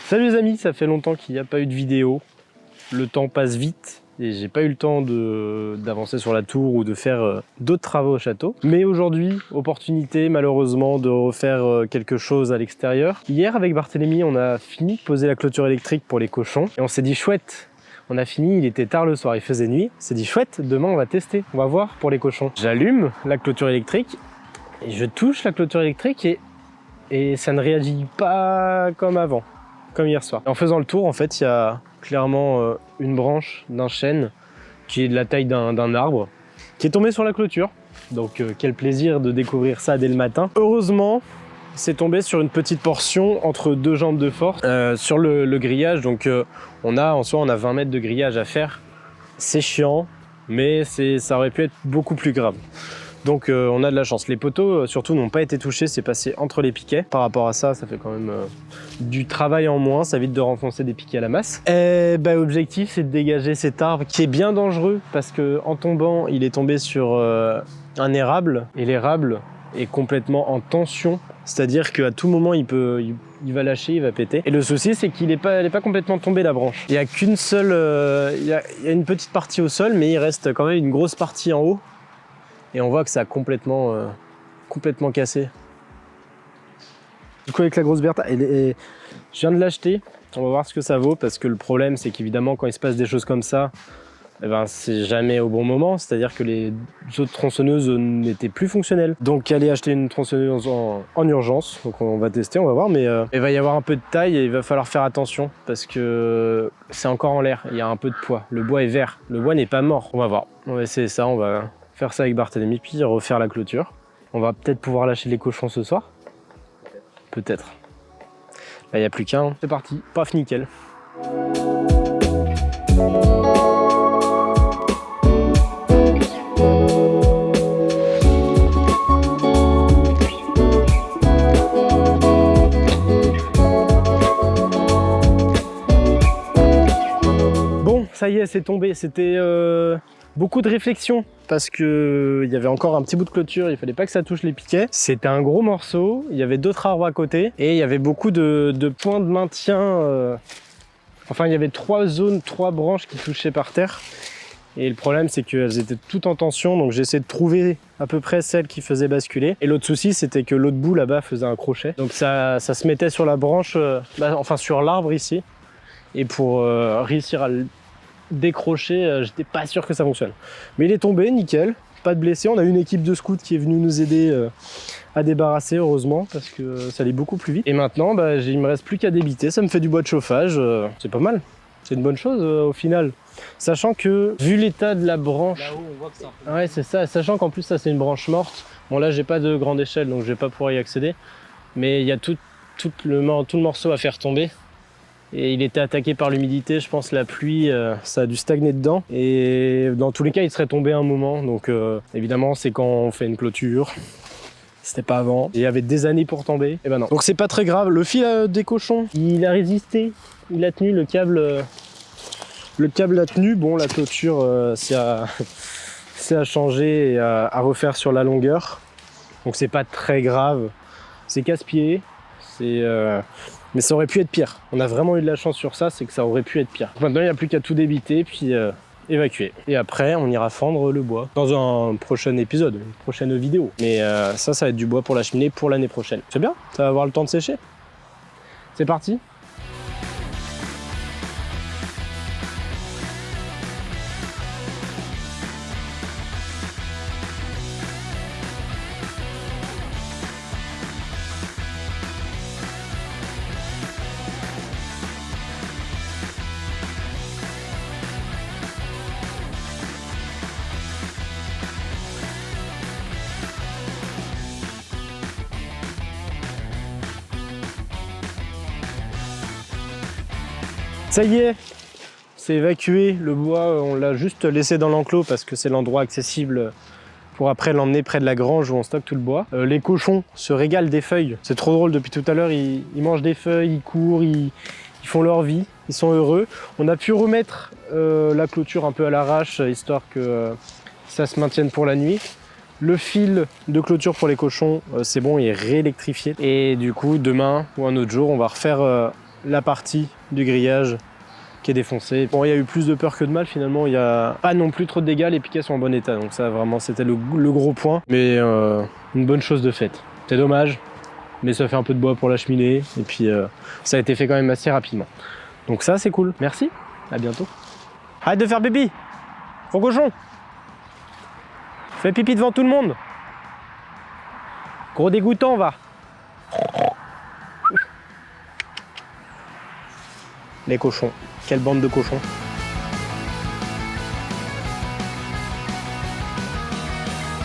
Salut les amis, ça fait longtemps qu'il n'y a pas eu de vidéo. Le temps passe vite et j'ai pas eu le temps d'avancer sur la tour ou de faire d'autres travaux au château. Mais aujourd'hui, opportunité malheureusement de refaire quelque chose à l'extérieur. Hier avec Barthélémy, on a fini de poser la clôture électrique pour les cochons et on s'est dit chouette. On a fini, il était tard le soir, il faisait nuit. On s'est dit chouette, demain on va tester, on va voir pour les cochons. J'allume la clôture électrique et je touche la clôture électrique et ça ne réagit pas comme avant, comme hier soir. En faisant le tour, en fait, il y a clairement une branche d'un chêne qui est de la taille d'un arbre, qui est tombé sur la clôture. Donc quel plaisir de découvrir ça dès le matin. Heureusement, c'est tombé sur une petite portion entre deux jambes de force sur le grillage. Donc en soi, on a 20 mètres de grillage à faire. C'est chiant, mais ça aurait pu être beaucoup plus grave. Donc on a de la chance. Les poteaux surtout n'ont pas été touchés, c'est passé entre les piquets. Par rapport à ça, ça fait quand même du travail en moins, ça évite de renfoncer des piquets à la masse. Et l'objectif c'est de dégager cet arbre qui est bien dangereux parce qu'en tombant, il est tombé sur un érable et l'érable est complètement en tension. C'est-à-dire qu'à tout moment il va lâcher, il va péter. Et le souci c'est qu'il n'est pas complètement tombé la branche. Il n'y a qu'une seule, il y a une petite partie au sol, mais il reste quand même une grosse partie en haut. Et on voit que ça a complètement cassé. Du coup avec la grosse Bertha, je viens de l'acheter, on va voir ce que ça vaut, parce que le problème c'est qu'évidemment quand il se passe des choses comme ça, c'est jamais au bon moment, c'est-à-dire que les autres tronçonneuses n'étaient plus fonctionnelles. Donc aller acheter une tronçonneuse en urgence, donc on va tester, on va voir, mais il va y avoir un peu de taille et il va falloir faire attention, parce que c'est encore en l'air, il y a un peu de poids. Le bois est vert, le bois n'est pas mort. On va voir, on va essayer ça, on va faire ça avec Barthélémy, puis refaire la clôture. On va peut-être pouvoir lâcher les cochons ce soir. Peut-être. Là, il n'y a plus qu'un. C'est parti. Paf, nickel. Bon, ça y est, c'est tombé. C'était beaucoup de réflexion parce que il y avait encore un petit bout de clôture, il fallait pas que ça touche les piquets. C'était un gros morceau, il y avait d'autres arbres à côté et il y avait beaucoup de points de maintien. Enfin, il y avait trois branches qui touchaient par terre. Et le problème, c'est qu'elles étaient toutes en tension, donc j'ai essayé de trouver à peu près celle qui faisait basculer. Et l'autre souci, c'était que l'autre bout là-bas faisait un crochet. Donc ça se mettait sur la branche, enfin sur l'arbre ici. Et pour réussir à le décroché, j'étais pas sûr que ça fonctionne. Mais il est tombé, nickel, pas de blessés. On a une équipe de scouts qui est venue nous aider à débarrasser, heureusement, parce que ça allait beaucoup plus vite. Et maintenant, il me reste plus qu'à débiter, ça me fait du bois de chauffage, c'est pas mal. C'est une bonne chose au final. Sachant que, vu l'état de la branche... Là-haut, on voit que c'est un peu... Ouais, c'est ça. Sachant qu'en plus, ça, c'est une branche morte. Bon, là, j'ai pas de grande échelle, donc je vais pas pouvoir y accéder. Mais il y a tout le morceau à faire tomber. Et il était attaqué par l'humidité, je pense la pluie, ça a dû stagner dedans. Et dans tous les cas, il serait tombé un moment. Donc évidemment, c'est quand on fait une clôture. C'était pas avant. Il y avait des années pour tomber. Et ben non. Donc c'est pas très grave. Le fil des cochons, il a résisté. Il a tenu, le câble a tenu. Bon, la clôture, c'est à changer et à refaire sur la longueur. Donc c'est pas très grave. C'est casse-pied. Mais ça aurait pu être pire. On a vraiment eu de la chance sur ça, c'est que ça aurait pu être pire. Maintenant, il n'y a plus qu'à tout débiter, puis évacuer. Et après, on ira fendre le bois dans un prochain épisode, une prochaine vidéo. Mais ça va être du bois pour la cheminée pour l'année prochaine. C'est bien, ça va avoir le temps de sécher. C'est parti. Ça y est, c'est évacué. Le bois, on l'a juste laissé dans l'enclos parce que c'est l'endroit accessible pour après l'emmener près de la grange où on stocke tout le bois. Les cochons se régalent des feuilles. C'est trop drôle, depuis tout à l'heure, ils mangent des feuilles, ils courent, ils font leur vie, ils sont heureux. On a pu remettre la clôture un peu à l'arrache, histoire que ça se maintienne pour la nuit. Le fil de clôture pour les cochons, c'est bon, il est réélectrifié. Et du coup, demain ou un autre jour, on va refaire la partie du grillage qui est défoncée. Bon, il y a eu plus de peur que de mal finalement, il n'y a pas non plus trop de dégâts, les piquets sont en bon état, donc ça vraiment c'était le gros point, mais une bonne chose de faite. C'est dommage, mais ça fait un peu de bois pour la cheminée, et puis ça a été fait quand même assez rapidement. Donc ça c'est cool, merci, à bientôt. Arrête de faire pipi, gros cochon. Fais pipi devant tout le monde. Gros dégoûtant, va. Les cochons. Quelle bande de cochons.